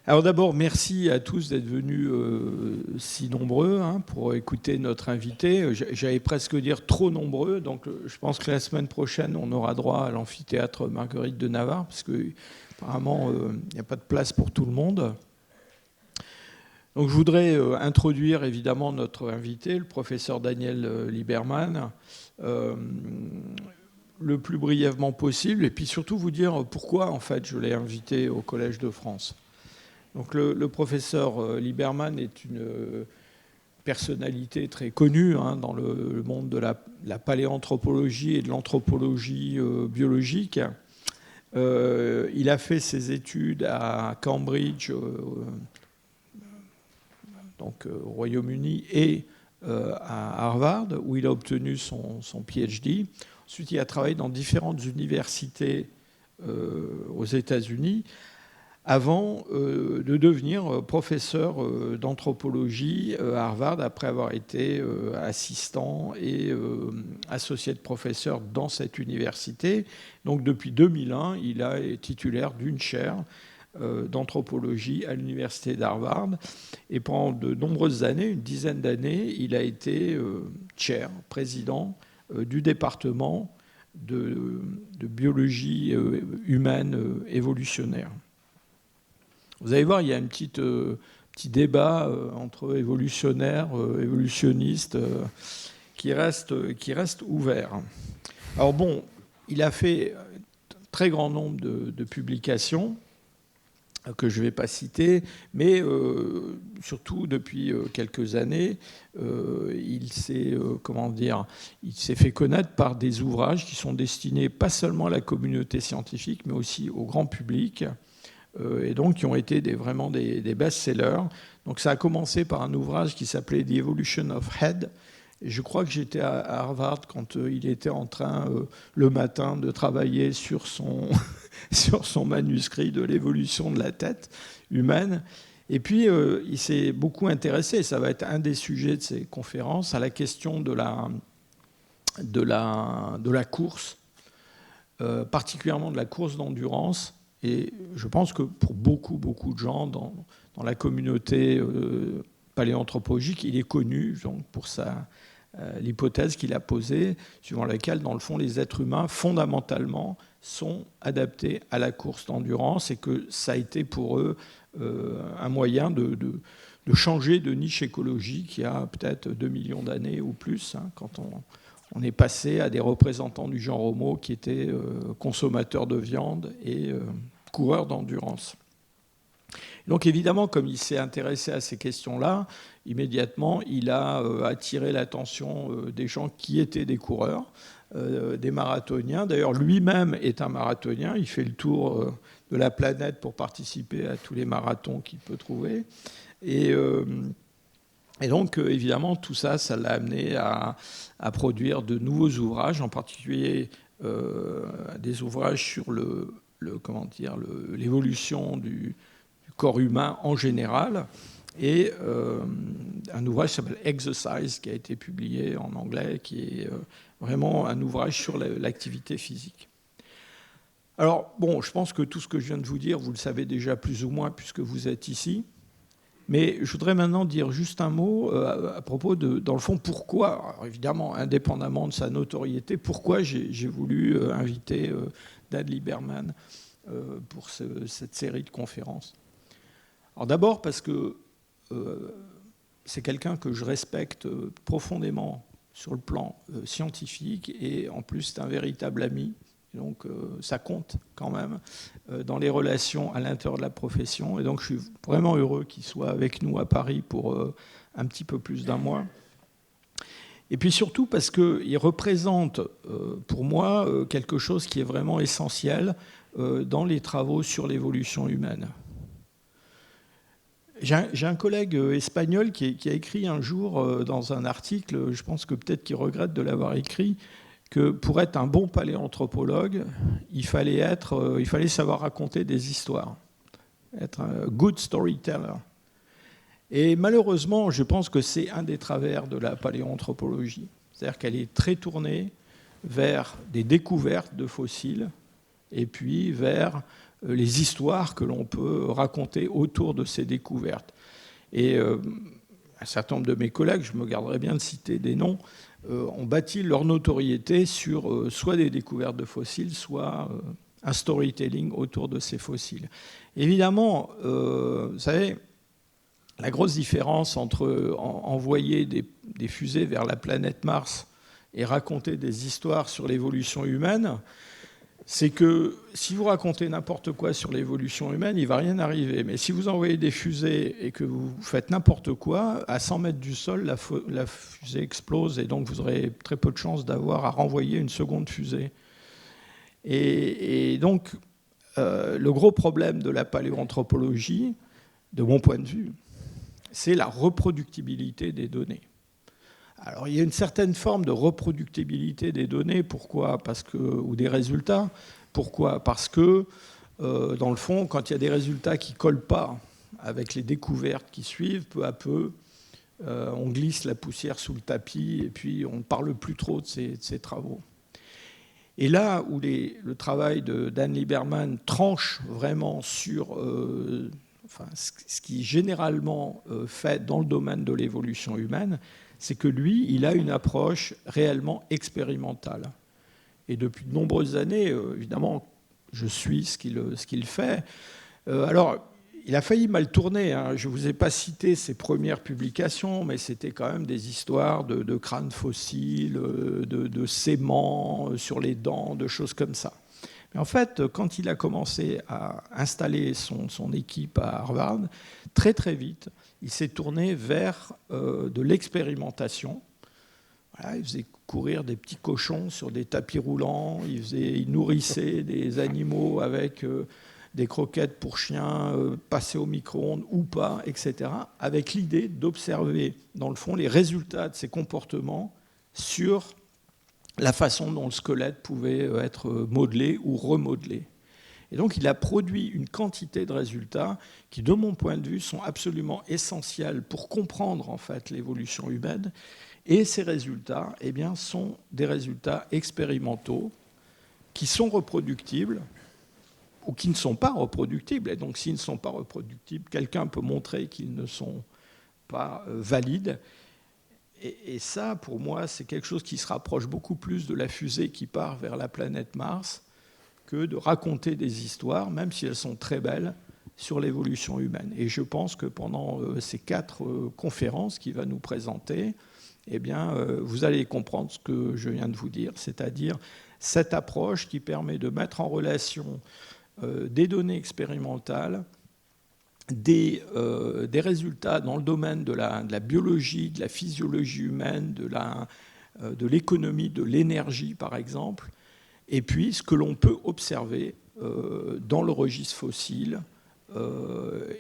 Alors d'abord, merci à tous d'être venus si nombreux pour écouter notre invité. J'allais presque dire trop nombreux, donc je pense que la semaine prochaine, on aura droit à l'amphithéâtre Marguerite de Navarre, parce qu'apparemment, il n'y a pas de place pour tout le monde. Donc je voudrais introduire évidemment notre invité, le professeur Daniel Lieberman, le plus brièvement possible, et puis surtout vous dire pourquoi en fait je l'ai invité au Collège de France. Donc le professeur Lieberman est une personnalité très connue dans le monde de la paléanthropologie et de l'anthropologie biologique. Il a fait ses études à Cambridge, donc au Royaume-Uni, et à Harvard, où il a obtenu son PhD. Ensuite, il a travaillé dans différentes universités aux États-Unis, avant de devenir professeur d'anthropologie à Harvard, après avoir été assistant et associé de professeur dans cette université. Donc depuis 2001, il est titulaire d'une chaire d'anthropologie à l'université d'Harvard. Et pendant de nombreuses années, une dizaine d'années, il a été chair, président du département de biologie humaine évolutionnaire. Vous allez voir, il y a un petit débat entre évolutionnaires, évolutionnistes, qui reste ouvert. Alors bon, il a fait un très grand nombre de publications que je ne vais pas citer, mais surtout depuis quelques années, il s'est fait connaître par des ouvrages qui sont destinés pas seulement à la communauté scientifique, mais aussi au grand public, et donc qui ont été vraiment des best-sellers. Donc ça a commencé par un ouvrage qui s'appelait The Evolution of Head. Et je crois que j'étais à Harvard quand il était en train, le matin, de travailler sur son manuscrit de l'évolution de la tête humaine. Et puis, il s'est beaucoup intéressé, ça va être un des sujets de ses conférences, à la question de la course, particulièrement de la course d'endurance. Et je pense que pour beaucoup de gens dans la communauté paléanthropologique, il est connu donc, pour l'hypothèse qu'il a posée, suivant laquelle, dans le fond, les êtres humains, fondamentalement, sont adaptés à la course d'endurance et que ça a été pour eux un moyen de changer de niche écologique il y a peut-être 2 millions d'années ou plus, quand on est passé à des représentants du genre Homo qui étaient consommateurs de viande et coureurs d'endurance. Donc évidemment, comme il s'est intéressé à ces questions-là, immédiatement, il a attiré l'attention des gens qui étaient des coureurs, des marathoniens. D'ailleurs, lui-même est un marathonien. Il fait le tour de la planète pour participer à tous les marathons qu'il peut trouver. Et donc, évidemment, tout ça, ça l'a amené à produire de nouveaux ouvrages, en particulier des ouvrages sur l'évolution du corps humain en général, et un ouvrage qui s'appelle Exercise, qui a été publié en anglais, qui est vraiment un ouvrage sur l'activité physique. Alors, bon, je pense que tout ce que je viens de vous dire, vous le savez déjà plus ou moins, puisque vous êtes ici. Mais je voudrais maintenant dire juste un mot à propos de, dans le fond, pourquoi, alors évidemment, indépendamment de sa notoriété, pourquoi j'ai voulu inviter Dan Lieberman pour cette série de conférences. Alors d'abord parce que c'est quelqu'un que je respecte profondément sur le plan scientifique, et en plus c'est un véritable ami. Donc ça compte quand même dans les relations à l'intérieur de la profession. Et donc je suis vraiment heureux qu'il soit avec nous à Paris pour un petit peu plus d'un mois. Et puis surtout parce qu'il représente pour moi quelque chose qui est vraiment essentiel dans les travaux sur l'évolution humaine. J'ai un collègue espagnol qui a écrit un jour dans un article, je pense que peut-être qu'il regrette de l'avoir écrit, que pour être un bon paléanthropologue, il fallait savoir raconter des histoires, être un good storyteller. Et malheureusement, je pense que c'est un des travers de la paléanthropologie. C'est-à-dire qu'elle est très tournée vers des découvertes de fossiles et puis vers les histoires que l'on peut raconter autour de ces découvertes. Et un certain nombre de mes collègues, je me garderai bien de citer des noms, ont bâti leur notoriété sur soit des découvertes de fossiles, soit un storytelling autour de ces fossiles. Évidemment, vous savez, la grosse différence entre envoyer des fusées vers la planète Mars et raconter des histoires sur l'évolution humaine, c'est que si vous racontez n'importe quoi sur l'évolution humaine, il ne va rien arriver. Mais si vous envoyez des fusées et que vous faites n'importe quoi, à 100 mètres du sol, la fusée explose et donc vous aurez très peu de chances d'avoir à renvoyer une seconde fusée. Et donc, le gros problème de la paléoanthropologie, de mon point de vue, c'est la reproductibilité des données. Alors, il y a une certaine forme de reproductibilité des données. Pourquoi ? Ou des résultats. Pourquoi ? Parce que, dans le fond, quand il y a des résultats qui ne collent pas avec les découvertes qui suivent, peu à peu, on glisse la poussière sous le tapis et puis on ne parle plus trop de ces travaux. Et là où le travail de Dan Lieberman tranche vraiment sur ce qui est généralement fait dans le domaine de l'évolution humaine, c'est que lui, il a une approche réellement expérimentale. Et depuis de nombreuses années, évidemment, je suis ce qu'il fait. Alors, il a failli mal tourner. Hein. Je ne vous ai pas cité ses premières publications, mais c'était quand même des histoires de crânes fossiles, de séments sur les dents, de choses comme ça. Mais en fait, quand il a commencé à installer son équipe à Harvard, très très vite, il s'est tourné vers de l'expérimentation. Voilà, il faisait courir des petits cochons sur des tapis roulants, il nourrissait des animaux avec des croquettes pour chiens, passées au micro-ondes ou pas, etc., avec l'idée d'observer, dans le fond, les résultats de ces comportements sur la façon dont le squelette pouvait être modelé ou remodelé. Et donc, il a produit une quantité de résultats qui, de mon point de vue, sont absolument essentiels pour comprendre en fait l'évolution humaine. Et ces résultats, eh bien, sont des résultats expérimentaux qui sont reproductibles ou qui ne sont pas reproductibles. Et donc, s'ils ne sont pas reproductibles, quelqu'un peut montrer qu'ils ne sont pas valides. Et ça, pour moi, c'est quelque chose qui se rapproche beaucoup plus de la fusée qui part vers la planète Mars que de raconter des histoires, même si elles sont très belles, sur l'évolution humaine. Et je pense que pendant ces 4 conférences qu'il va nous présenter, eh bien, vous allez comprendre ce que je viens de vous dire, c'est-à-dire cette approche qui permet de mettre en relation des données expérimentales, des résultats dans le domaine de la biologie, de la physiologie humaine, de l'économie, de l'énergie, par exemple, et puis ce que l'on peut observer dans le registre fossile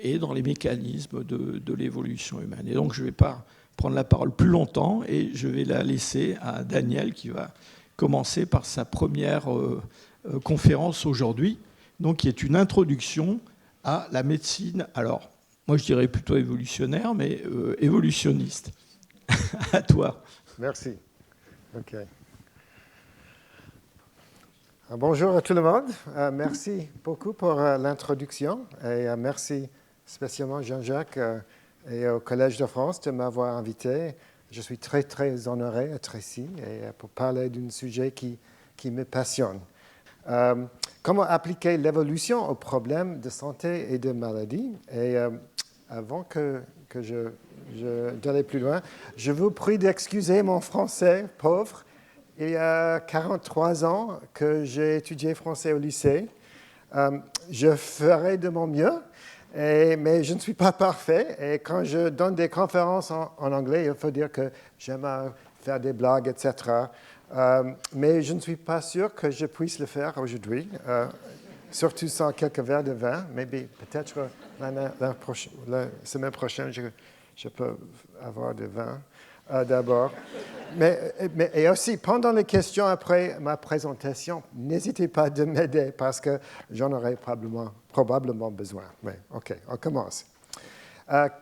et dans les mécanismes de l'évolution humaine. Et donc, je ne vais pas prendre la parole plus longtemps et je vais la laisser à Daniel qui va commencer par sa première conférence aujourd'hui, donc qui est une introduction à la médecine. Alors, moi je dirais plutôt évolutionnaire, mais évolutionniste. À toi. Merci. OK. Bonjour à tout le monde. Merci beaucoup pour l'introduction et merci spécialement Jean-Jacques et au Collège de France de m'avoir invité. Je suis très, très honoré d'être ici et pour parler d'un sujet qui me passionne. Comment appliquer l'évolution aux problèmes de santé et de maladie? Et avant que je d'aller plus loin, je vous prie d'excuser mon français pauvre. Il y a 43 ans que j'ai étudié français au lycée. Je ferai de mon mieux, mais je ne suis pas parfait. Et quand je donne des conférences en anglais, il faut dire que j'aime faire des blagues, etc. Mais je ne suis pas sûr que je puisse le faire aujourd'hui, surtout sans quelques verres de vin. Mais peut-être la semaine prochaine, je peux avoir du vin d'abord. Et aussi, pendant les questions après ma présentation, n'hésitez pas de m'aider parce que j'en aurai probablement besoin. Oui, OK, on commence.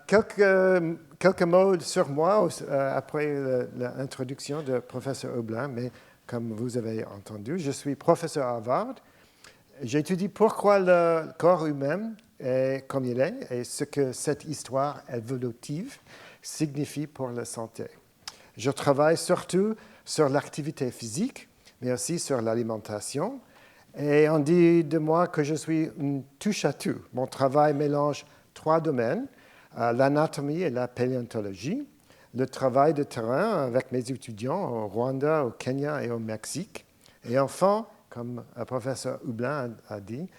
Quelques mots sur moi après l'introduction de professeur Oblin, mais comme vous avez entendu, je suis professeur à Harvard J'étudie pourquoi le corps humain est comme il est et ce que cette histoire évolutive signifie pour la santé. Je travaille surtout sur l'activité physique, mais aussi sur l'alimentation. Et on dit de moi que je suis une touche-à-tout. Mon travail mélange 3 domaines, l'anatomie et la paléontologie, le travail de terrain avec mes étudiants au Rwanda, au Kenya et au Mexique, et enfin, comme le professeur Hublin a dit,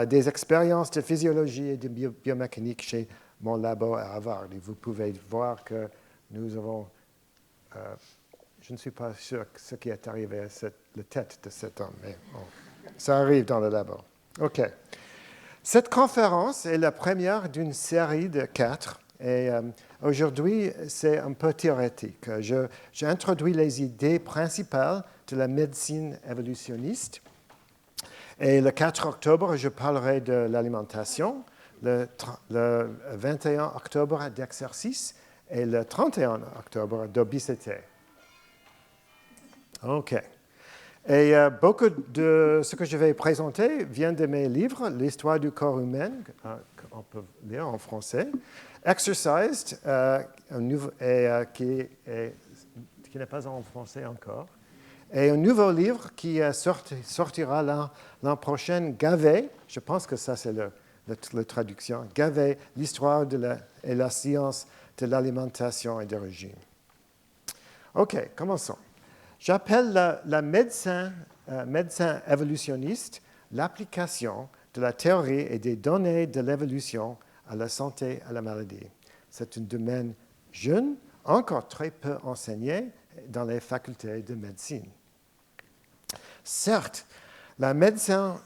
des expériences de physiologie et de biomécanique chez mon labo à Harvard. Et vous pouvez voir que nous avons... je ne suis pas sûr ce qui est arrivé à la tête de cet homme, mais bon, ça arrive dans le labo. OK. Cette conférence est la première d'une série de 4. Et aujourd'hui, c'est un peu théorique. J'introduis les idées principales de la médecine évolutionniste. Et le 4 octobre, je parlerai de l'alimentation. Le 21 octobre, d'exercice. Et le 31 octobre, d'obésité. OK. Et beaucoup de ce que je vais présenter vient de mes livres, L'histoire du corps humain, qu'on peut lire en français, Exercised, qui n'est pas en français encore, et un nouveau livre qui sortira l'an prochain, Gavet, je pense que ça c'est la traduction, Gavet, l'histoire et la science de l'alimentation et du régime. OK, commençons. J'appelle la médecin évolutionniste l'application de la théorie et des données de l'évolution à la santé et à la maladie. C'est un domaine jeune, encore très peu enseigné dans les facultés de médecine. Certes, la médecine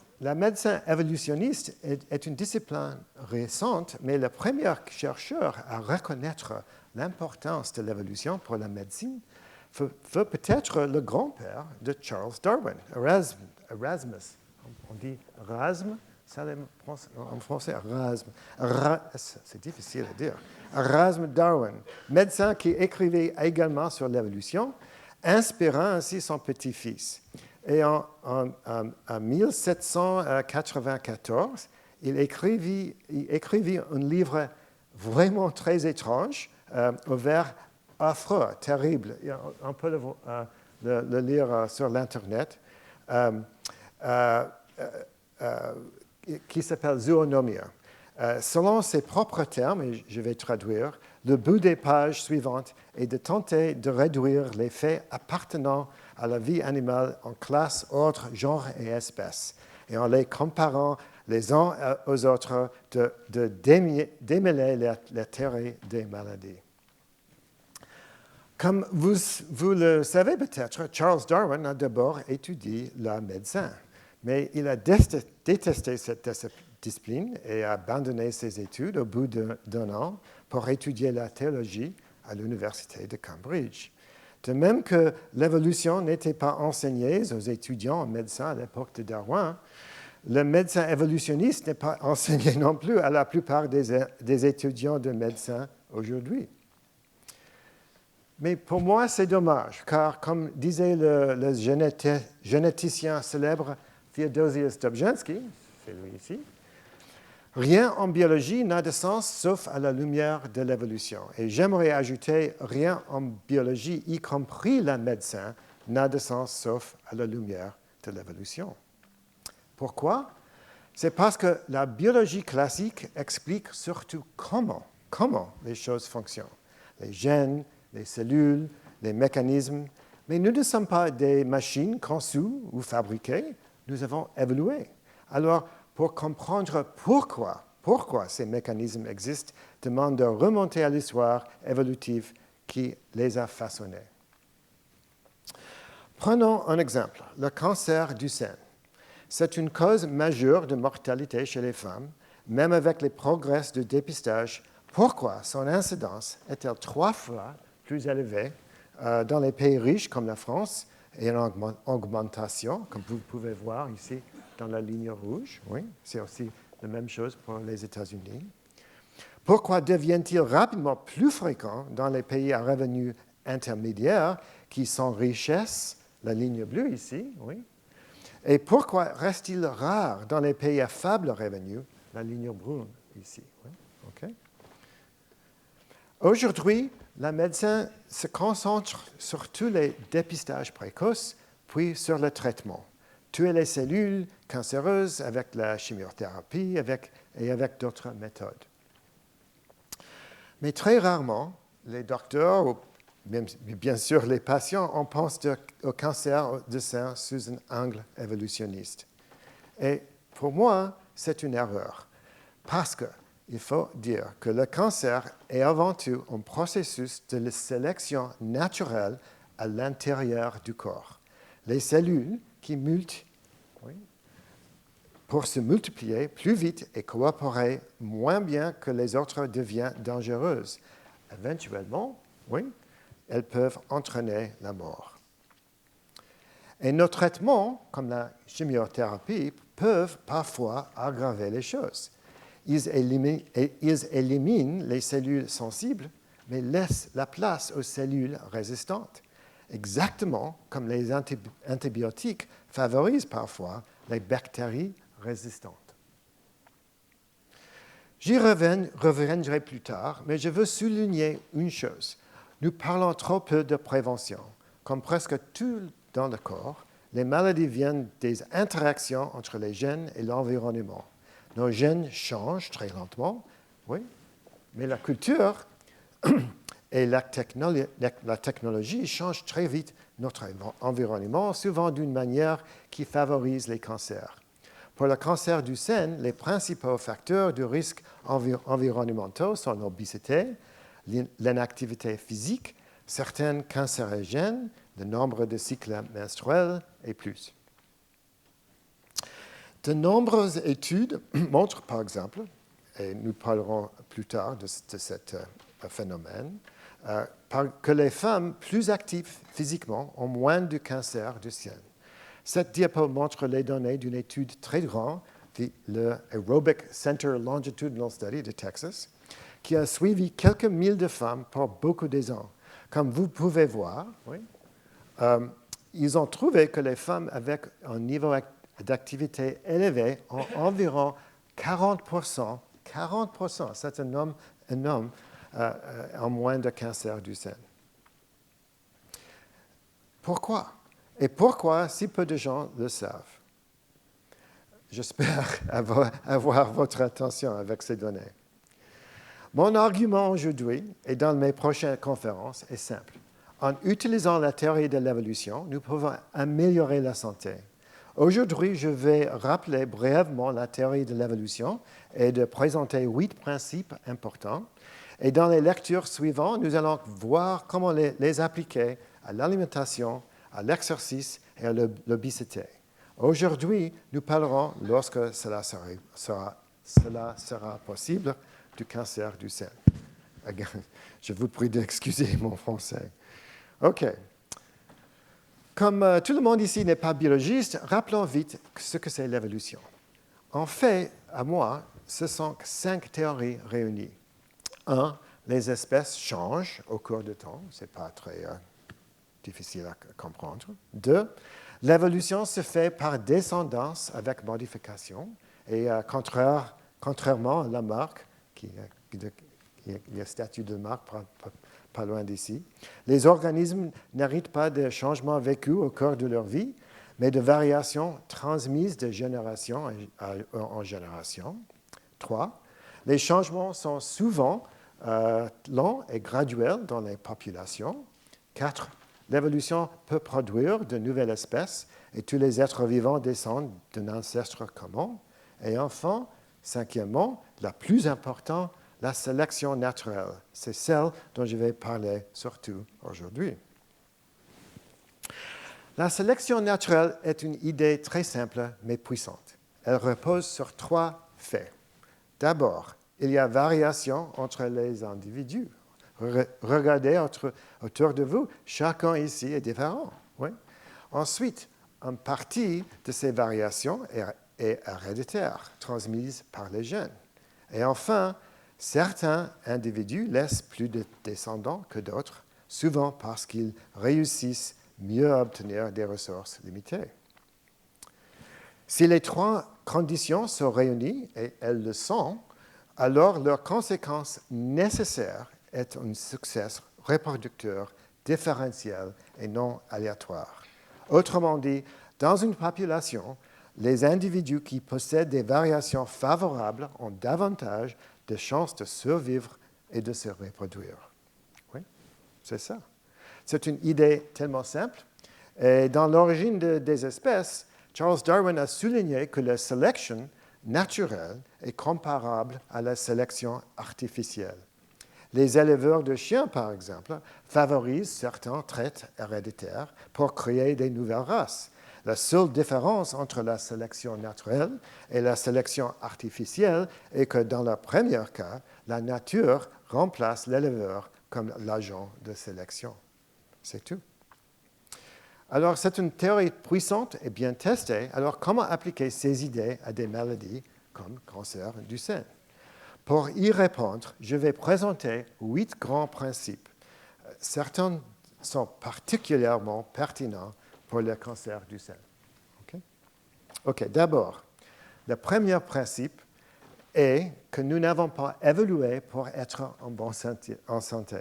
évolutionniste est une discipline récente, mais le premier chercheur à reconnaître l'importance de l'évolution pour la médecine fut peut-être le grand-père de Charles Darwin, Erasmus. On dit Erasme, ça en français, Erasme. C'est difficile à dire. Erasme Darwin, médecin qui écrivait également sur l'évolution, inspirant ainsi son petit-fils. Et en 1794, il écrivit un livre vraiment très étrange, ouvert affreux, terrible. On peut le lire sur l'Internet, qui s'appelle Zoonomia. Selon ses propres termes, et je vais traduire, le but des pages suivantes est de tenter de réduire les faits appartenant à la vie animale en classes, ordres, genres et espèces, et en les comparant les uns aux autres, de démêler la théorie des maladies. Comme vous le savez peut-être, Charles Darwin a d'abord étudié la médecine, mais il a détesté cette discipline et a abandonné ses études au bout d'un an pour étudier la théologie à l'université de Cambridge. De même que l'évolution n'était pas enseignée aux étudiants en médecine à l'époque de Darwin, le médecin évolutionniste n'est pas enseigné non plus à la plupart des étudiants de médecine aujourd'hui. Mais pour moi, c'est dommage, car comme disait le généticien célèbre Theodosius Dobzhansky, c'est lui ici, rien en biologie n'a de sens sauf à la lumière de l'évolution. Et j'aimerais ajouter, rien en biologie, y compris la médecine, n'a de sens sauf à la lumière de l'évolution. Pourquoi? C'est parce que la biologie classique explique surtout comment les choses fonctionnent. Les gènes, les cellules, les mécanismes. Mais nous ne sommes pas des machines conçues ou fabriquées, nous avons évolué. Alors, pour comprendre pourquoi ces mécanismes existent, demande de remonter à l'histoire évolutive qui les a façonnés. Prenons un exemple, le cancer du sein. C'est une cause majeure de mortalité chez les femmes, même avec les progrès de dépistage. Pourquoi son incidence est-elle 3 fois plus élevée dans les pays riches comme la France et en augmentation, comme vous pouvez voir ici dans la ligne rouge? Oui, c'est aussi la même chose pour les États-Unis. Pourquoi devient-il rapidement plus fréquent dans les pays à revenus intermédiaires qui sont richesses, la ligne bleue ici, oui, Et pourquoi reste-t-il rare dans les pays à faible revenu? La ligne brune ici. Oui. Okay. Aujourd'hui, la médecine se concentre sur tous les dépistages précoces, puis sur le traitement. Tuer les cellules cancéreuses avec la chimiothérapie et avec d'autres méthodes. Mais très rarement, les docteurs, ou même, bien sûr les patients, on pense au cancer du sein sous un angle évolutionniste. Et pour moi, c'est une erreur, parce qu'il faut dire que le cancer est avant tout un processus de sélection naturelle à l'intérieur du corps. Les cellules qui multiplient, pour se multiplier plus vite et coopérer moins bien que les autres deviennent dangereuses. Éventuellement, elles peuvent entraîner la mort. Et nos traitements, comme la chimiothérapie, peuvent parfois aggraver les choses. Ils éliminent les cellules sensibles, mais laissent la place aux cellules résistantes, exactement comme les antibiotiques favorisent parfois les bactéries résistantes. J'y reviendrai plus tard, mais je veux souligner une chose. Nous parlons trop peu de prévention. Comme presque tout dans le corps, les maladies viennent des interactions entre les gènes et l'environnement. Nos gènes changent très lentement, oui, mais la culture et la technologie changent très vite notre environnement, souvent d'une manière qui favorise les cancers. Pour le cancer du sein, les principaux facteurs de risque environnementaux sont l'obésité, l'inactivité physique, certains cancérogènes, le nombre de cycles menstruels et plus. De nombreuses études montrent, par exemple, et nous parlerons plus tard de ce phénomène, que les femmes plus actives physiquement ont moins de cancer du sein. Cette diapo montre les données d'une étude très grande, le Aerobic Center Longitudinal Study de Texas, qui a suivi quelques milliers de femmes pour beaucoup des ans. Comme vous pouvez voir, ils ont trouvé que les femmes avec un niveau d'activité élevé ont environ 40%, c'est un homme en moins de cancer du sein. Pourquoi? Et pourquoi si peu de gens le savent? J'espère avoir votre attention avec ces données. Mon argument aujourd'hui et dans mes prochaines conférences est simple. En utilisant la théorie de l'évolution, nous pouvons améliorer la santé. Aujourd'hui, je vais rappeler brièvement la théorie de l'évolution et de présenter 8 principes importants. Et dans les lectures suivantes, nous allons voir comment les appliquer à l'alimentation, à l'exercice et à l'obésité. Aujourd'hui, nous parlerons, lorsque cela sera possible, du cancer du sein. Je vous prie d'excuser mon français. OK. Comme tout le monde ici n'est pas biologiste, rappelons vite ce que c'est l'évolution. En fait, à moi, ce sont 5 théories réunies. 1. Les espèces changent au cours du temps. Ce n'est pas très difficile à comprendre. 2. L'évolution se fait par descendance avec modification. Et contrairement à Lamarck, il y a une statue de Lamarck pas loin d'ici, les organismes n'héritent pas de changements vécus au cours de leur vie, mais de variations transmises de génération en génération. 3. Les changements sont souvent lents et graduels dans les populations. 4. L'évolution peut produire de nouvelles espèces et tous les êtres vivants descendent d'un ancêtre commun. Et enfin, 5e, la plus importante, la sélection naturelle. C'est celle dont je vais parler surtout aujourd'hui. La sélection naturelle est une idée très simple mais puissante. Elle repose sur 3 faits. D'abord, il y a variation entre les individus. Regardez autour de vous, chacun ici est différent. Oui? Ensuite, une partie de ces variations est héréditaire, transmise par les gènes. Et enfin, certains individus laissent plus de descendants que d'autres, souvent parce qu'ils réussissent mieux à obtenir des ressources limitées. Si les trois conditions sont réunies, et elles le sont, alors leur conséquence nécessaire est un succès reproducteur différentiel et non aléatoire. Autrement dit, dans une population, les individus qui possèdent des variations favorables ont davantage de chances de survivre et de se reproduire. Oui, c'est ça. C'est une idée tellement simple. Et dans l'origine des espèces, Charles Darwin a souligné que la sélection naturelle est comparable à la sélection artificielle. Les éleveurs de chiens, par exemple, favorisent certains traits héréditaires pour créer des nouvelles races. La seule différence entre la sélection naturelle et la sélection artificielle est que dans le premier cas, la nature remplace l'éleveur comme l'agent de sélection. C'est tout. Alors, c'est une théorie puissante et bien testée. Alors, comment appliquer ces idées à des maladies comme cancer du sein? Pour y répondre, je vais présenter 8 grands principes. Certains sont particulièrement pertinents pour le cancer du sein. OK, d'abord, le premier principe est que nous n'avons pas évolué pour être en santé.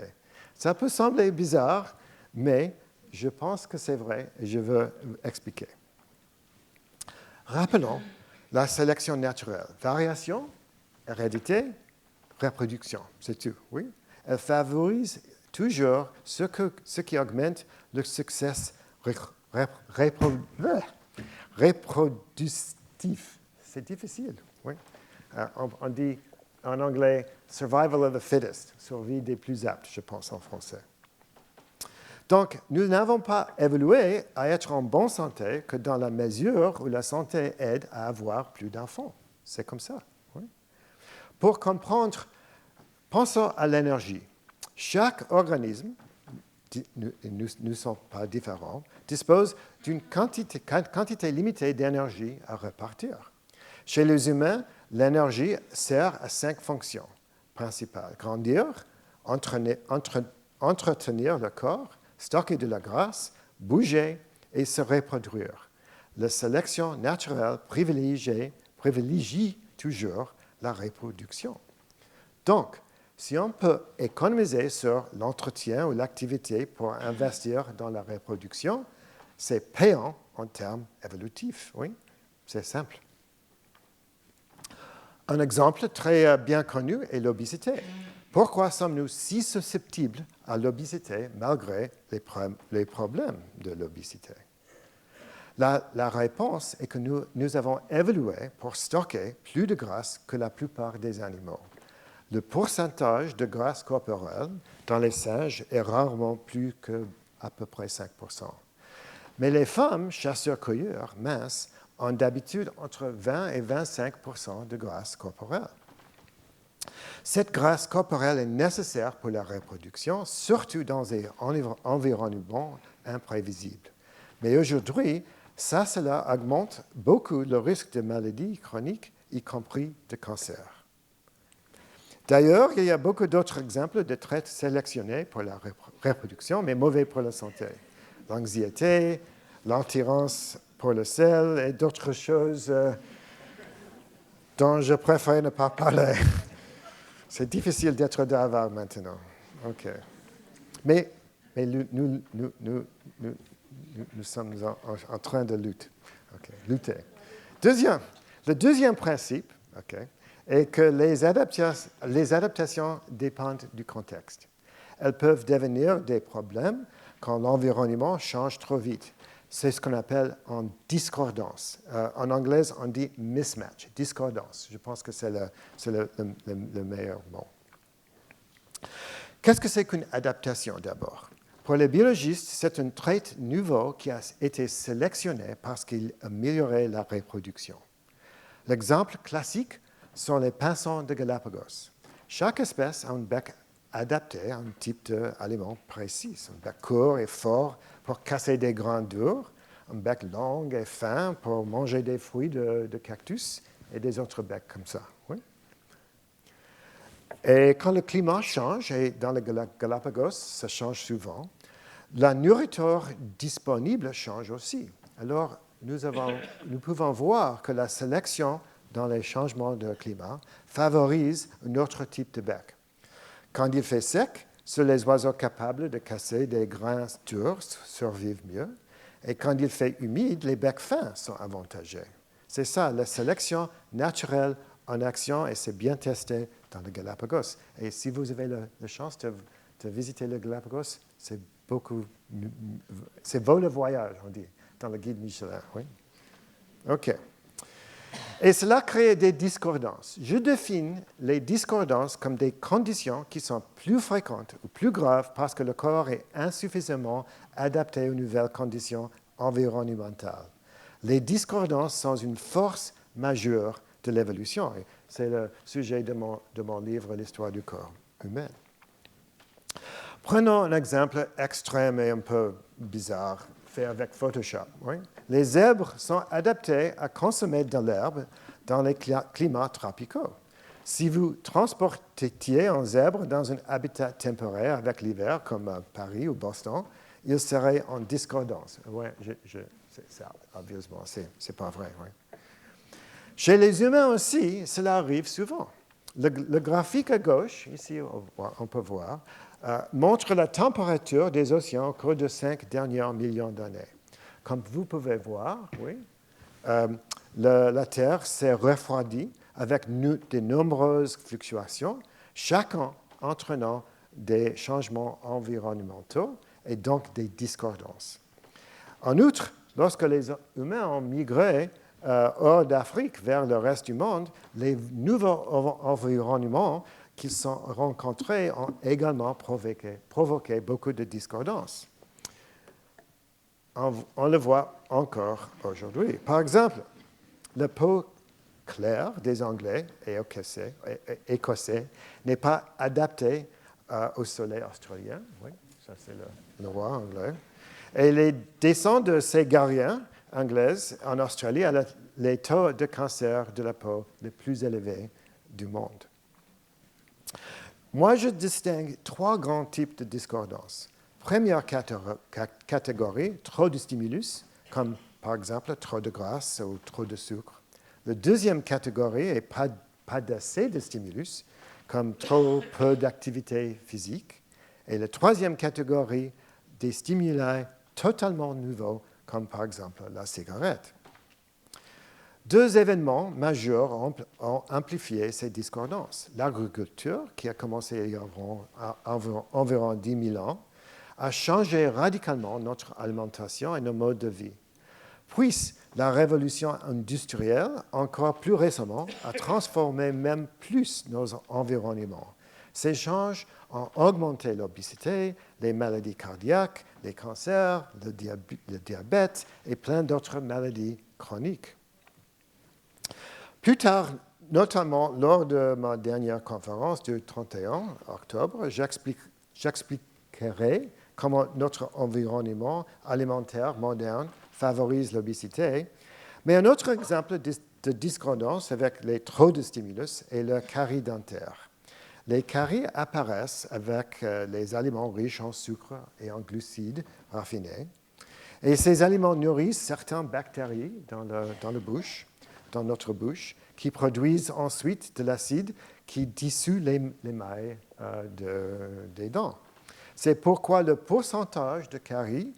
Ça peut sembler bizarre, mais je pense que c'est vrai et je veux expliquer. Rappelons la sélection naturelle. Variation, hérédité, reproduction, c'est tout, oui. Elle favorise toujours ce qui augmente le succès reproductif. C'est difficile, oui. On dit en anglais « survival of the fittest », survie des plus aptes, je pense en français. Donc, nous n'avons pas évolué à être en bonne santé que dans la mesure où la santé aide à avoir plus d'enfants. C'est comme ça. Oui. Pour comprendre, pensons à l'énergie. Chaque organisme, nous ne sommes pas différents, dispose d'une quantité limitée d'énergie à repartir. Chez les humains, l'énergie sert à 5 fonctions principales. Grandir, entretenir le corps, stocker de la graisse, bouger et se reproduire. La sélection naturelle privilégie toujours la reproduction. Donc, si on peut économiser sur l'entretien ou l'activité pour investir dans la reproduction, c'est payant en termes évolutifs. Oui, c'est simple. Un exemple très bien connu est l'obésité. Pourquoi sommes-nous si susceptibles à l'obésité malgré les problèmes de l'obésité? La réponse est que nous avons évolué pour stocker plus de graisse que la plupart des animaux. Le pourcentage de graisse corporelle dans les singes est rarement plus qu'à peu près 5%. Mais les femmes chasseurs-cueilleurs minces ont d'habitude entre 20 et 25% de graisse corporelle. Cette graisse corporelle est nécessaire pour la reproduction, surtout dans des environnements imprévisibles. Mais aujourd'hui, cela augmente beaucoup le risque de maladies chroniques, y compris de cancer. D'ailleurs, il y a beaucoup d'autres exemples de traits sélectionnés pour la reproduction, mais mauvais pour la santé. L'anxiété, l'attirance pour le sel et d'autres choses dont je préfère ne pas parler. C'est difficile d'être d'avant maintenant. OK. Mais nous sommes en train de lutter. Okay. Le deuxième principe, est que les adaptations dépendent du contexte. Elles peuvent devenir des problèmes quand l'environnement change trop vite. C'est ce qu'on appelle en discordance. En anglais, on dit mismatch, discordance. Je pense que c'est le meilleur mot. Qu'est-ce que c'est qu'une adaptation d'abord? Pour les biologistes, c'est un trait nouveau qui a été sélectionné parce qu'il améliorait la reproduction. L'exemple classique sont les pinsons de Galapagos. Chaque espèce a un bec adapté à un type d'aliment précis. Un bec court et fort pour casser des grains durs, un bec long et fin pour manger des fruits de cactus et des autres becs comme ça. Oui. Et quand le climat change, et dans les Galapagos, ça change souvent, la nourriture disponible change aussi. Alors, nous pouvons voir que la sélection dans les changements de climat favorise un autre type de bec. Quand il fait sec, seuls les oiseaux capables de casser des grains durs survivent mieux. Et quand il fait humide, les becs fins sont avantageux. C'est ça, la sélection naturelle en action, et c'est bien testé dans le Galapagos. Et si vous avez la chance de visiter le Galapagos, c'est vaut le voyage, on dit, dans le guide Michelin. Oui? OK. Et cela crée des discordances. Je définis les discordances comme des conditions qui sont plus fréquentes ou plus graves parce que le corps est insuffisamment adapté aux nouvelles conditions environnementales. Les discordances sont une force majeure de l'évolution. C'est le sujet de mon livre « L'histoire du corps humain ». Prenons un exemple extrême et un peu bizarre, fait avec Photoshop. Oui? Les zèbres sont adaptés à consommer de l'herbe dans les climats tropicaux. Si vous transportiez un zèbre dans un habitat temporaire avec l'hiver, comme Paris ou Boston, il serait en discordance. Oui, obviously, c'est pas vrai. Oui. Chez les humains aussi, cela arrive souvent. Le graphique à gauche, ici on peut voir, montre la température des océans au cours des 5 derniers millions d'années. Comme vous pouvez voir, oui, la Terre s'est refroidie avec de nombreuses fluctuations, chacun entraînant des changements environnementaux et donc des discordances. En outre, lorsque les humains ont migré hors d'Afrique vers le reste du monde, les nouveaux environnements qu'ils sont rencontrés ont également provoqué beaucoup de discordances. On le voit encore aujourd'hui. Par exemple, la peau claire des Anglais et Écossais n'est pas adaptée au soleil australien. Oui, ça c'est le roi anglais. Et les descendants de ces guerriers anglaises en Australie ont les taux de cancer de la peau les plus élevés du monde. Moi, je distingue 3 grands types de discordance. Première catégorie, trop de stimulus, comme par exemple trop de graisse ou trop de sucre. La deuxième catégorie est pas d'assez de stimulus, comme trop peu d'activité physique. Et la troisième catégorie, des stimuli totalement nouveaux, comme par exemple la cigarette. 2 événements majeurs ont amplifié ces discordances. L'agriculture, qui a commencé il y a environ 10 000 ans, a changé radicalement notre alimentation et nos modes de vie. Puis, la révolution industrielle, encore plus récemment, a transformé même plus nos environnements. Ces changes ont augmenté l'obésité, les maladies cardiaques, les cancers, le diabète et plein d'autres maladies chroniques. Plus tard, notamment lors de ma dernière conférence du 31 octobre, j'expliquerai comment notre environnement alimentaire moderne favorise l'obésité. Mais un autre exemple de discordance avec les trop de stimulus est le carie dentaire. Les caries apparaissent avec les aliments riches en sucre et en glucides raffinés. Et ces aliments nourrissent certaines bactéries dans notre bouche, qui produisent ensuite de l'acide qui dissout l'émail des dents. C'est pourquoi le pourcentage de caries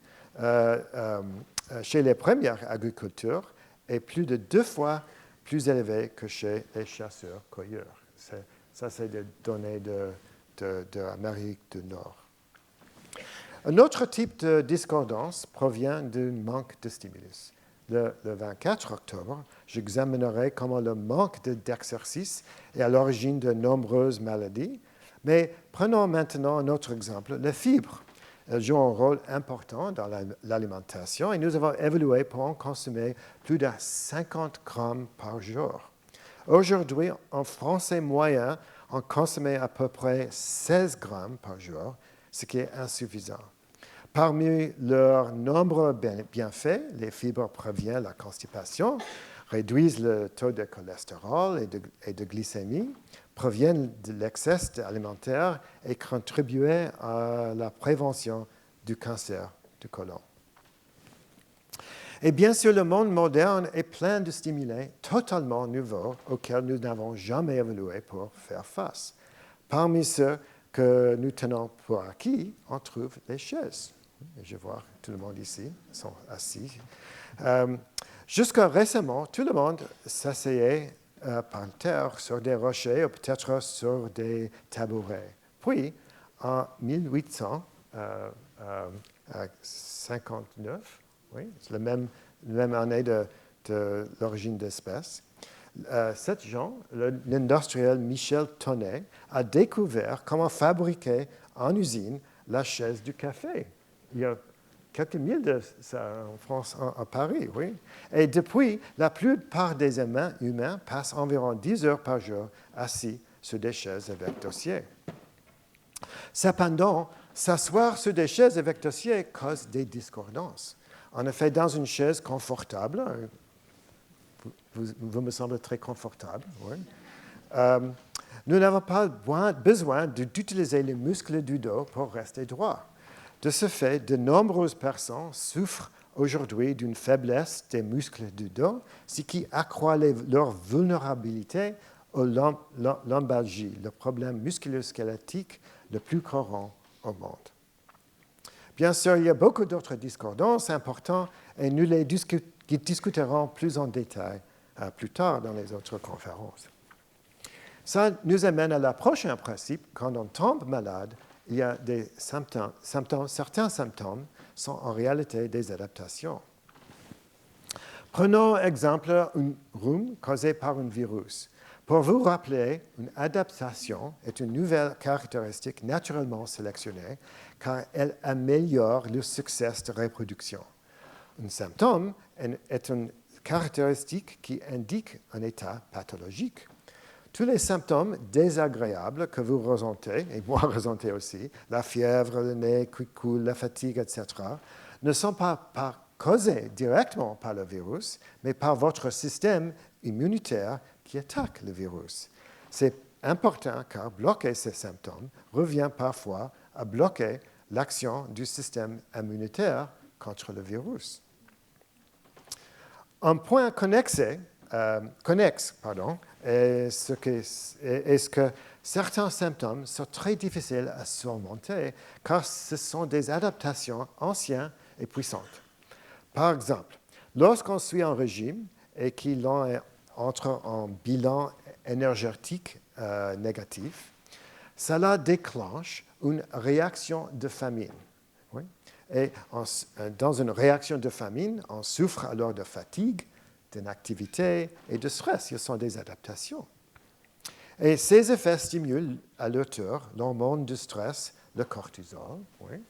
chez les premiers agriculteurs est plus de 2 fois plus élevé que chez les chasseurs-cueilleurs. Ça, c'est des données de l'Amérique du Nord. Un autre type de discordance provient du manque de stimulus. Le 24 octobre, j'examinerai comment le manque d'exercice est à l'origine de nombreuses maladies. Mais prenons maintenant un autre exemple, les fibres. Elles jouent un rôle important dans l'alimentation et nous avons évolué pour en consommer plus de 50 grammes par jour. Aujourd'hui, en français moyen, on consomme à peu près 16 grammes par jour, ce qui est insuffisant. Parmi leurs nombreux bienfaits, les fibres préviennent la constipation, réduisent le taux de cholestérol et de glycémie, proviennent de l'excès alimentaire et contribuent à la prévention du cancer du côlon. Et bien sûr, le monde moderne est plein de stimuli totalement nouveaux auxquels nous n'avons jamais évolué pour faire face. Parmi ceux que nous tenons pour acquis, on trouve les chaises. Et je vois tout le monde ici sont assis. Jusqu'à récemment, tout le monde s'asseyait par terre sur des rochers ou peut-être sur des tabourets. Puis, en 1859, oui, c'est la même année de l'origine de l'espèce, cet gens, l'industriel Michel Tonnet, a découvert comment fabriquer en usine la chaise du café. Il y a quelques milles de ça en France, à Paris, oui. Et depuis, la plupart des humains passent environ 10 heures par jour assis sur des chaises avec dossier. Cependant, s'asseoir sur des chaises avec dossier cause des discordances. En effet, dans une chaise confortable, vous me semblez très confortable, oui. Nous n'avons pas besoin d'utiliser les muscles du dos pour rester droit. De ce fait, de nombreuses personnes souffrent aujourd'hui d'une faiblesse des muscles du dos, ce qui accroît leur vulnérabilité aux lombalgies, le problème musculo-squelettique le plus courant au monde. Bien sûr, il y a beaucoup d'autres discordances importantes et nous les discuterons plus en détail plus tard dans les autres conférences. Ça nous amène à la prochain principe. Quand on tombe malade, il y a des symptômes. Certains symptômes sont en réalité des adaptations. Prenons exemple un rhume causé par un virus. Pour vous rappeler, une adaptation est une nouvelle caractéristique naturellement sélectionnée car elle améliore le succès de reproduction. Un symptôme est une caractéristique qui indique un état pathologique. Tous les symptômes désagréables que vous ressentez, et moi ressentez aussi, la fièvre, le nez qui coule, la fatigue, etc., ne sont pas causés directement par le virus, mais par votre système immunitaire qui attaque le virus. C'est important car bloquer ces symptômes revient parfois à bloquer l'action du système immunitaire contre le virus. Un point connexe est que certains symptômes sont très difficiles à surmonter car ce sont des adaptations anciennes et puissantes. Par exemple, lorsqu'on suit un régime et qu'il entre en bilan énergétique négatif, cela déclenche une réaction de famine. Oui? Et dans une réaction de famine, on souffre alors de fatigue, d'inactivité et de stress. Ce sont des adaptations. Et ces effets stimulent à leur tour l'hormone du stress, le cortisol, oui,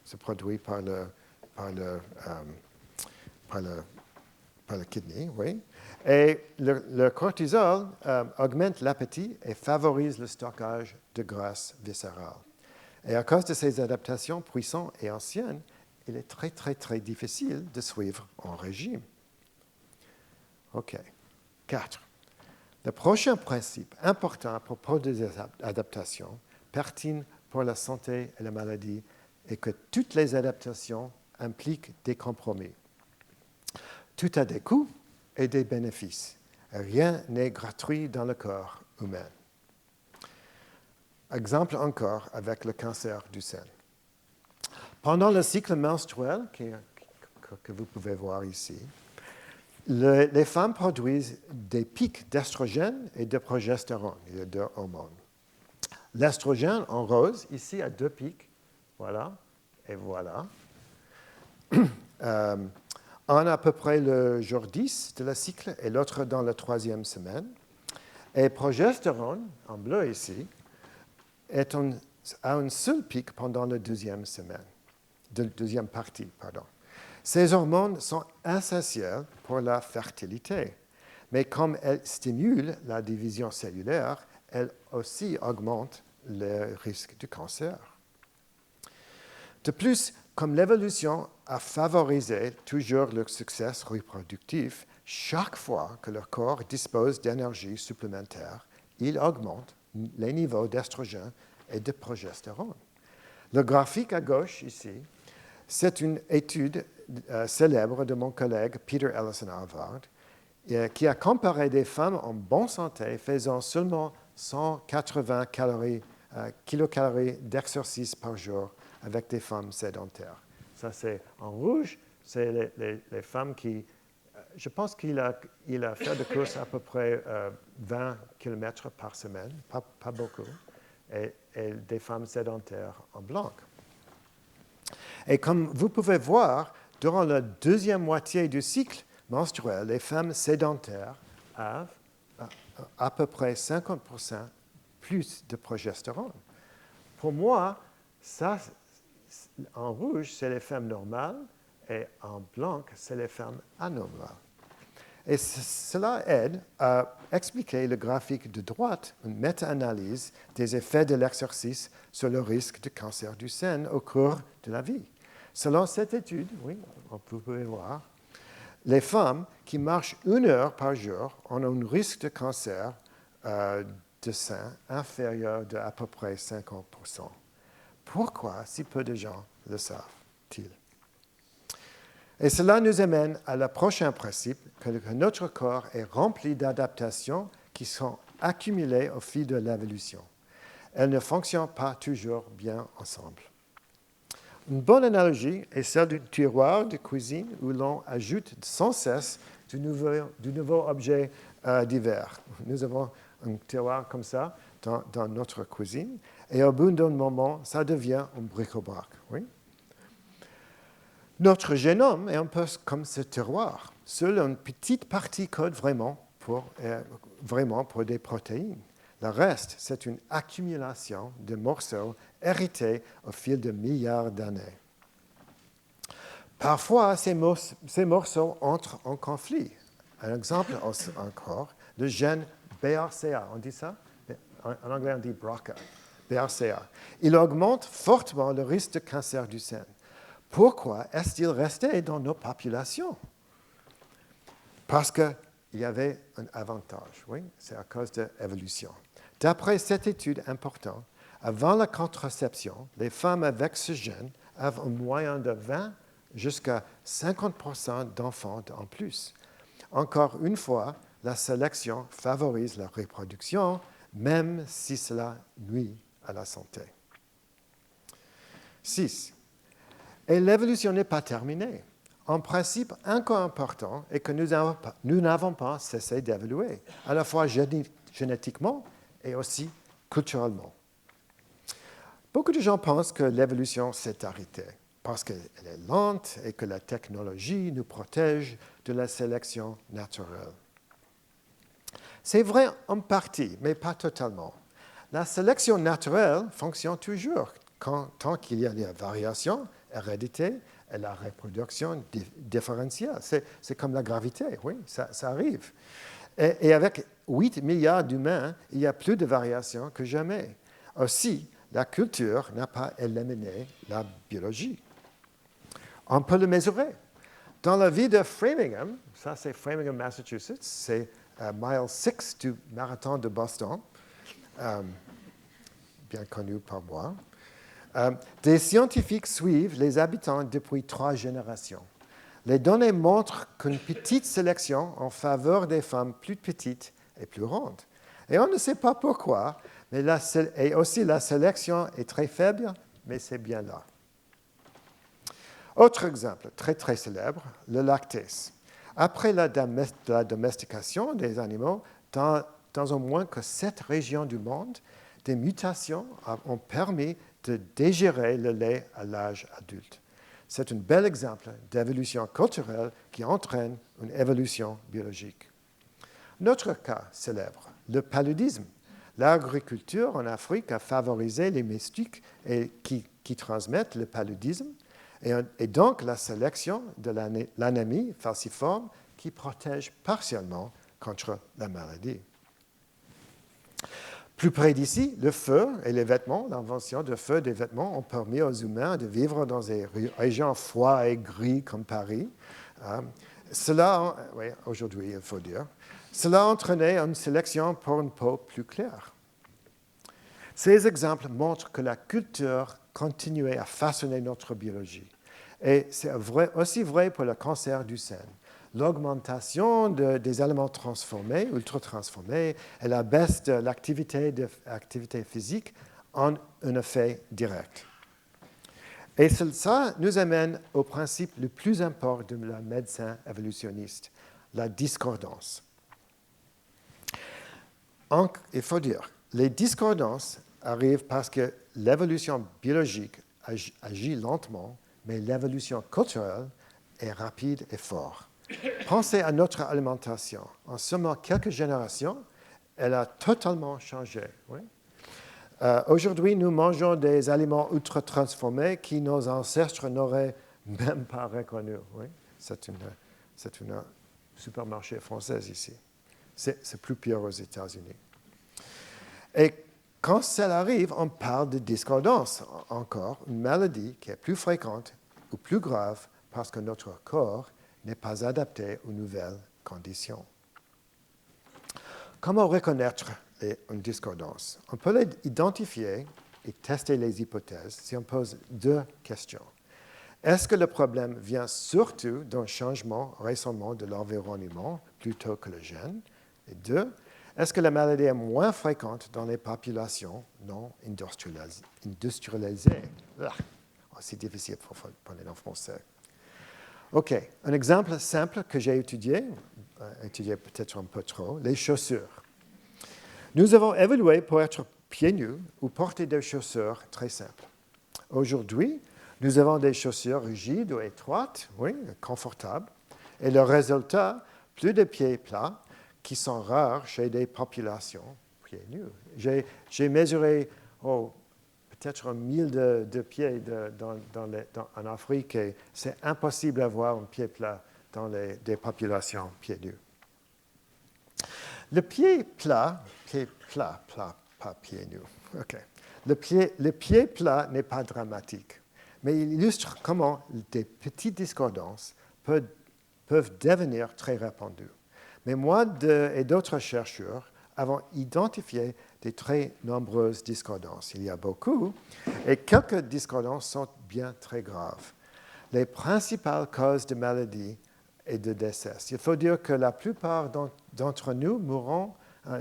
c'est produit par le kidney, oui. Et le cortisol augmente l'appétit et favorise le stockage de graisse viscérale. Et à cause de ces adaptations puissantes et anciennes, il est très, très, très difficile de suivre un régime. OK. 4. Le prochain principe important à propos des adaptations, pertinent pour la santé et la maladie, est que toutes les adaptations impliquent des compromis. Tout a des coûts et des bénéfices. Rien n'est gratuit dans le corps humain. Exemple encore avec le cancer du sein. Pendant le cycle menstruel, que vous pouvez voir ici, les femmes produisent des pics d'estrogène et de progestérone, il y a deux hormones. L'estrogène en rose, ici, a 2 pics, voilà, et voilà. Un à peu près le jour 10 de la cycle et l'autre dans la 3e semaine. Et progestérone, en bleu ici, a un seul pic pendant la 2e semaine, deuxième partie, pardon. Ces hormones sont essentielles pour la fertilité, mais comme elles stimulent la division cellulaire, elles aussi augmentent le risque du cancer. De plus, comme l'évolution a favorisé toujours le succès reproductif, chaque fois que le corps dispose d'énergie supplémentaire, il augmente les niveaux d'estrogène et de progestérone. Le graphique à gauche ici, c'est une étude célèbre de mon collègue Peter Ellison à Harvard, qui a comparé des femmes en bonne santé faisant seulement 180 kilocalories d'exercice par jour avec des femmes sédentaires. Ça, c'est en rouge, c'est les femmes qui... Je pense qu'il a fait de courses à peu près 20 km par semaine, pas beaucoup, et des femmes sédentaires en blanc. Et comme vous pouvez voir, durant la deuxième moitié du cycle menstruel, les femmes sédentaires ont à peu près 50% plus de progestérone. Pour moi, ça, en rouge, c'est les femmes normales, et en blanc, c'est les femmes anormales. Et cela aide à expliquer le graphique de droite, une méta-analyse des effets de l'exercice sur le risque de cancer du sein au cours de la vie. Selon cette étude, oui, vous pouvez voir, les femmes qui marchent 1 heure par jour ont un risque de cancer de sein inférieur de à peu près 50%. Pourquoi si peu de gens le savent-ils? Et cela nous amène à le prochain principe, que notre corps est rempli d'adaptations qui sont accumulées au fil de l'évolution. Elles ne fonctionnent pas toujours bien ensemble. Une bonne analogie est celle du tiroir de cuisine où l'on ajoute sans cesse de nouveaux objets divers. Nous avons un tiroir comme ça dans notre cuisine et au bout d'un moment, ça devient un bric-à-brac. Oui? Notre génome est un peu comme ce tiroir. Seule une petite partie code vraiment pour des protéines. Le reste, c'est une accumulation de morceaux hérités au fil de milliards d'années. Parfois, ces morceaux entrent en conflit. Un exemple encore, le gène BRCA, on dit ça? En anglais, on dit BRCA. BRCA. Il augmente fortement le risque de cancer du sein. Pourquoi est-il resté dans nos populations? Parce qu'il y avait un avantage, oui, c'est à cause de l'évolution. D'après cette étude importante, avant la contraception, les femmes avec ce gène avaient un moyen de 20 jusqu'à 50% d'enfants en plus. Encore une fois, la sélection favorise la reproduction, même si cela nuit à la santé. 6. Et l'évolution n'est pas terminée. Un principe encore important est que nous n'avons pas cessé d'évoluer, à la fois génétiquement et aussi culturellement. Beaucoup de gens pensent que l'évolution s'est arrêtée parce qu'elle est lente et que la technologie nous protège de la sélection naturelle. C'est vrai en partie, mais pas totalement. La sélection naturelle fonctionne toujours tant qu'il y a des variations, hérédité et la reproduction différentielle. C'est comme la gravité, oui, ça arrive. Et avec 8 milliards d'humains, il y a plus de variations que jamais. Aussi, la culture n'a pas éliminé la biologie. On peut le mesurer. Dans la ville de Framingham, ça c'est Framingham, Massachusetts, c'est mile 6 du marathon de Boston, bien connu par moi. Des scientifiques suivent les habitants depuis 3 générations. Les données montrent qu'une petite sélection en faveur des femmes plus petites est plus ronde. Et on ne sait pas pourquoi, mais et aussi la sélection est très faible, mais c'est bien là. Autre exemple, très très célèbre, le lactase. Après la domestication des animaux, dans au moins que 7 régions du monde, des mutations ont permis de digérer le lait à l'âge adulte. C'est un bel exemple d'évolution culturelle qui entraîne une évolution biologique. Notre cas célèbre, le paludisme. L'agriculture en Afrique a favorisé les moustiques qui transmettent le paludisme et donc la sélection de l'anémie falciforme qui protège partiellement contre la maladie. Plus près d'ici, le feu et les vêtements, l'invention de feu et des vêtements ont permis aux humains de vivre dans des régions froides et grises comme Paris. Aujourd'hui, il faut dire. Cela a entraîné une sélection pour une peau plus claire. Ces exemples montrent que la culture continuait à façonner notre biologie. Et c'est aussi vrai pour le cancer du sein. L'augmentation des aliments transformés, ultra-transformés, et la baisse de l'activité physique ont un effet direct. Et ça nous amène au principe le plus important de la médecine évolutionniste, la discordance. Il faut dire, les discordances arrivent parce que l'évolution biologique agit lentement, mais l'évolution culturelle est rapide et forte. Pensez à notre alimentation. En seulement quelques générations, elle a totalement changé. Oui? Aujourd'hui, nous mangeons des aliments ultra-transformés qui nos ancêtres n'auraient même pas reconnus. Oui? C'est un supermarché français ici. C'est plus pire aux États-Unis. Et quand cela arrive, on parle de discordance. Encore, une maladie qui est plus fréquente ou plus grave parce que notre corps n'est pas adapté aux nouvelles conditions. Comment reconnaître une discordance? On peut l'identifier et tester les hypothèses si on pose deux questions. Est-ce que le problème vient surtout d'un changement récemment de l'environnement plutôt que le gène? Et deux, est-ce que la maladie est moins fréquente dans les populations non industrialisées? C'est difficile pour parler en français. OK, un exemple simple que j'ai étudié peut-être un peu trop, les chaussures. Nous avons évolué pour être pieds nus ou porter des chaussures très simples. Aujourd'hui, nous avons des chaussures rigides ou étroites, oui, confortables, et le résultat, plus de pieds plats, qui sont rares chez des populations pieds nus. J'ai mesuré peut-être 1000 de pieds en Afrique et c'est impossible d'avoir un pied plat dans des populations pieds nus. Le pied plat, pas pieds nus. OK. Le pied plat n'est pas dramatique, mais il illustre comment des petites discordances peuvent devenir très répandues. Mais moi et d'autres chercheurs avons identifié des très nombreuses discordances. Il y a beaucoup, et quelques discordances sont bien très graves. Les principales causes de maladies et de décès. Il faut dire que la plupart d'entre nous mourront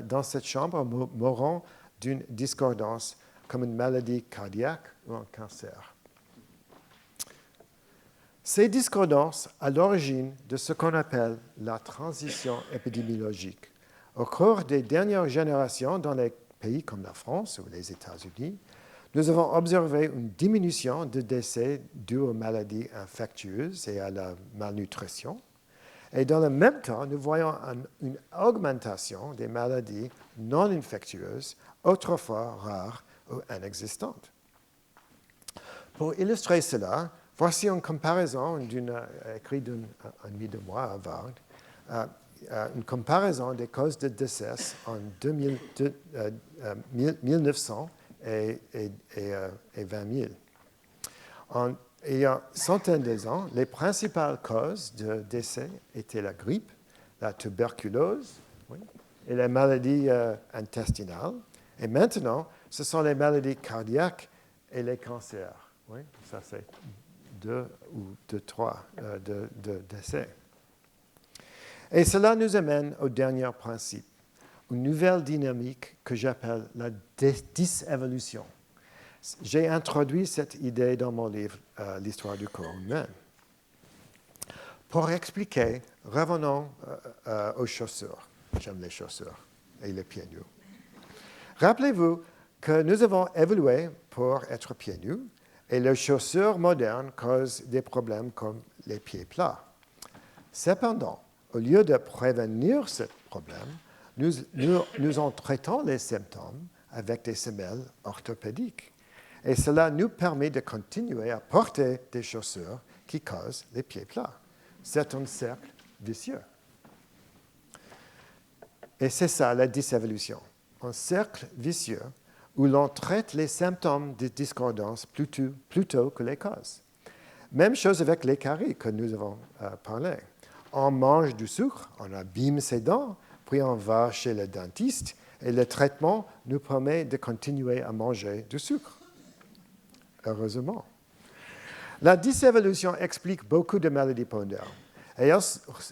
dans cette chambre, mourront d'une discordance comme une maladie cardiaque ou un cancer. Ces discordances à l'origine de ce qu'on appelle la transition épidémiologique. Au cours des dernières générations, dans les pays comme la France ou les États-Unis, nous avons observé une diminution de décès dus aux maladies infectieuses et à la malnutrition. Et dans le même temps, nous voyons une augmentation des maladies non infectieuses, autrefois rares ou inexistantes. Pour illustrer cela, voici une comparaison écrite un demi de mois à Harvard, une comparaison des causes de décès en 1900 et 20 000. Il y a une centaine d'années, les principales causes de décès étaient la grippe, la tuberculose et les maladies intestinales. Et maintenant, ce sont les maladies cardiaques et les cancers. Oui, ça c'est 2 ou 3 de décès. Et cela nous amène au dernier principe, une nouvelle dynamique que j'appelle la dysévolution. J'ai introduit cette idée dans mon livre « L'histoire du corps humain ». Pour expliquer, revenons aux chaussures. J'aime les chaussures et les pieds nus. Rappelez-vous que nous avons évolué pour être pieds nus et les chaussures modernes causent des problèmes comme les pieds plats. Cependant, au lieu de prévenir ce problème, nous en traitons les symptômes avec des semelles orthopédiques. Et cela nous permet de continuer à porter des chaussures qui causent les pieds plats. C'est un cercle vicieux. Et c'est ça la dysévolution. Un cercle vicieux où l'on traite les symptômes de discordance plutôt que les causes. Même chose avec les caries que nous avons parlé. On mange du sucre, on abîme ses dents, puis on va chez le dentiste et le traitement nous permet de continuer à manger du sucre. Heureusement. La dysévolution explique beaucoup de maladies pulmonaires et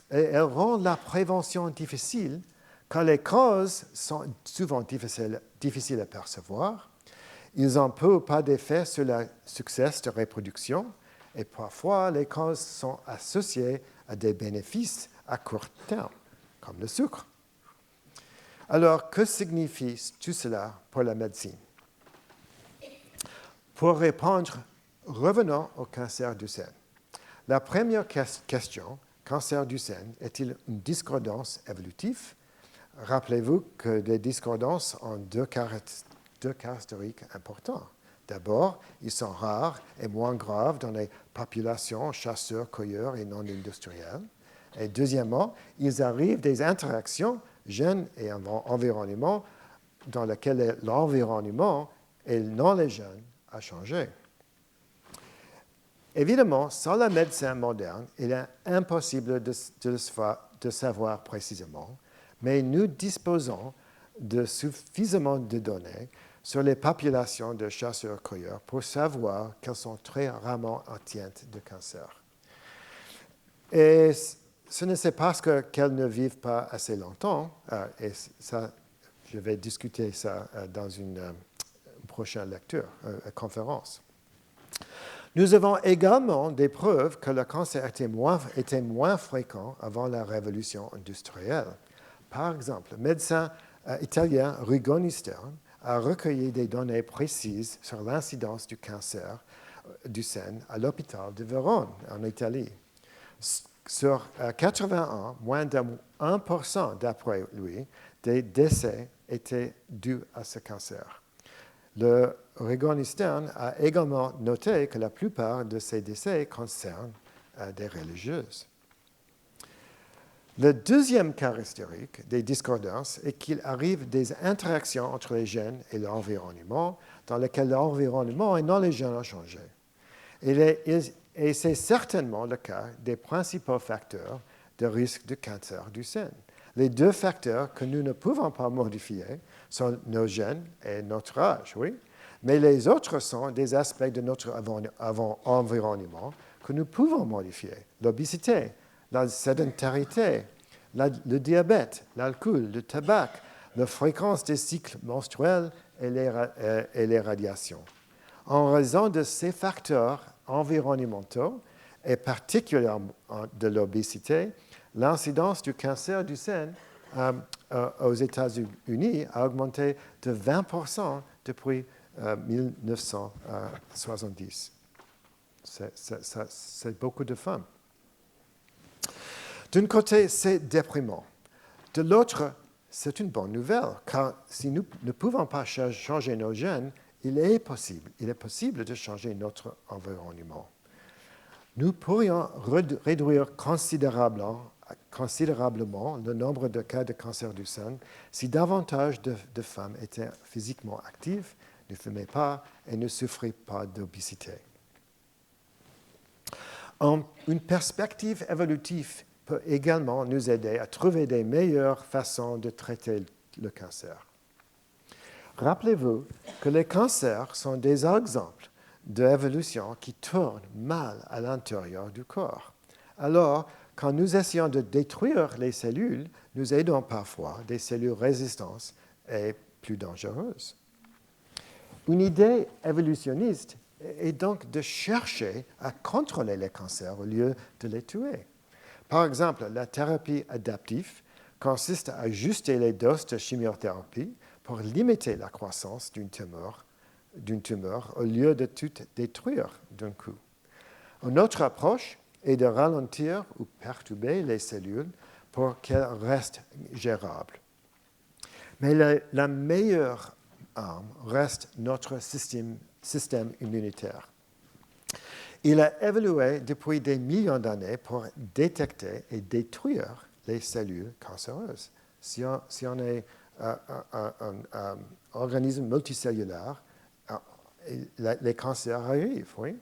elle rend la prévention difficile car les causes sont souvent difficiles à percevoir. Ils n'ont peu ou pas d'effet sur le succès de reproduction et parfois les causes sont associées à des bénéfices à court terme, comme le sucre. Alors, que signifie tout cela pour la médecine? Pour répondre, revenons au cancer du sein. La première question, cancer du sein, est-il une discordance évolutive? Rappelez-vous que les discordances ont deux caractéristiques importantes. D'abord, ils sont rares et moins graves dans les populations chasseurs-cueilleurs et non industrielles. Et deuxièmement, ils arrivent des interactions gènes et environnement dans lesquelles l'environnement et non les gènes a changé. Évidemment, sans la médecine moderne, il est impossible de savoir précisément, mais nous disposons de suffisamment de données sur les populations de chasseurs-cueilleurs pour savoir qu'elles sont très rarement atteintes de cancer. Et ce n'est pas parce qu'elles ne vivent pas assez longtemps, et ça, je vais discuter ça dans une prochaine lecture, conférence. Nous avons également des preuves que le cancer était moins fréquent avant la révolution industrielle. Par exemple, le médecin italien Rigoni Stern a recueilli des données précises sur l'incidence du cancer du sein à l'hôpital de Vérone, en Italie. Sur 81, moins de 1% d'après lui, des décès étaient dus à ce cancer. Le Rigoni Stern a également noté que la plupart de ces décès concernent des religieuses. La deuxième caractéristique des discordances est qu'il arrive des interactions entre les gènes et l'environnement, dans lesquelles l'environnement et non les gènes ont changé. Et c'est certainement le cas des principaux facteurs de risque de cancer du sein. Les deux facteurs que nous ne pouvons pas modifier sont nos gènes et notre âge, oui, mais les autres sont des aspects de notre environnement que nous pouvons modifier. L'obésité, la sédentarité, le diabète, l'alcool, le tabac, la fréquence des cycles menstruels et les radiations. En raison de ces facteurs environnementaux et particulièrement de l'obésité, l'incidence du cancer du sein aux États-Unis a augmenté de 20% depuis 1970. C'est beaucoup de femmes. D'un côté, c'est déprimant. De l'autre, c'est une bonne nouvelle, car si nous ne pouvons pas changer nos gènes, il est possible de changer notre environnement. Nous pourrions réduire considérablement le nombre de cas de cancer du sein si davantage de femmes étaient physiquement actives, ne fumaient pas et ne souffraient pas d'obésité. Une perspective évolutive peut également nous aider à trouver des meilleures façons de traiter le cancer. Rappelez-vous que les cancers sont des exemples d'évolution qui tournent mal à l'intérieur du corps. Alors, quand nous essayons de détruire les cellules, nous aidons parfois des cellules résistantes et plus dangereuses. Une idée évolutionniste est donc de chercher à contrôler les cancers au lieu de les tuer. Par exemple, la thérapie adaptive consiste à ajuster les doses de chimiothérapie pour limiter la croissance d'une tumeur au lieu de tout détruire d'un coup. Une autre approche est de ralentir ou perturber les cellules pour qu'elles restent gérables. Mais la meilleure arme reste notre système immunitaire. Il a évolué depuis des millions d'années pour détecter et détruire les cellules cancéreuses. Si on est un organisme multicellulaire, les cancers arrivent, oui.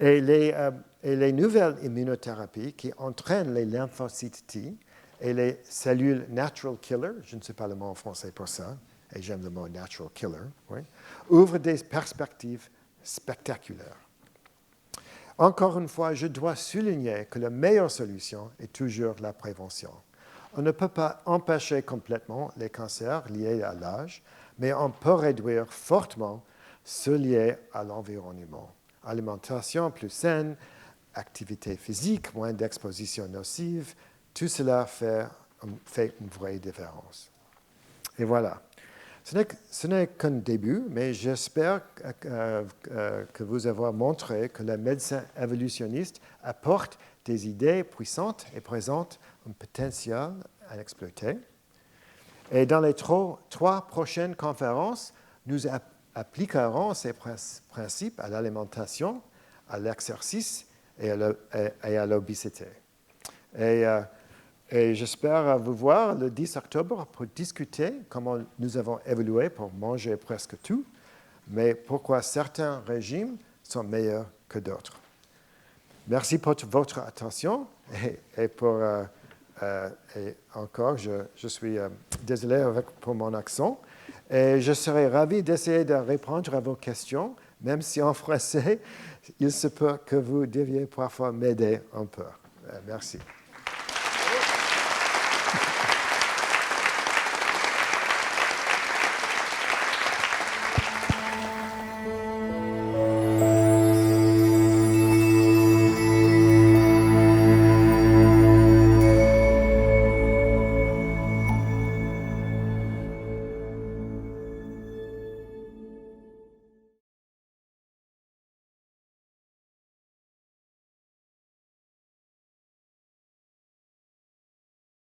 Et les nouvelles immunothérapies qui entraînent les lymphocytes T et les cellules natural killer, je ne sais pas le mot en français pour ça, et j'aime le mot natural killer, oui, ouvrent des perspectives spectaculaires. Encore une fois, je dois souligner que la meilleure solution est toujours la prévention. On ne peut pas empêcher complètement les cancers liés à l'âge, mais on peut réduire fortement ceux liés à l'environnement. Alimentation plus saine, activité physique, moins d'exposition nocive, tout cela fait une vraie différence. Et voilà. Ce n'est qu'un début, mais j'espère que vous avez montré que la médecine évolutionniste apporte des idées puissantes et présente un potentiel à exploiter. Et dans les trois prochaines conférences, nous appliquerons ces principes à l'alimentation, à l'exercice et à l'obésité. Et j'espère vous voir le 10 octobre pour discuter comment nous avons évolué pour manger presque tout, mais pourquoi certains régimes sont meilleurs que d'autres. Merci pour votre attention et encore, je suis désolé pour mon accent. Et je serais ravi d'essayer de répondre à vos questions, même si en français, il se peut que vous deviez parfois m'aider un peu. Merci.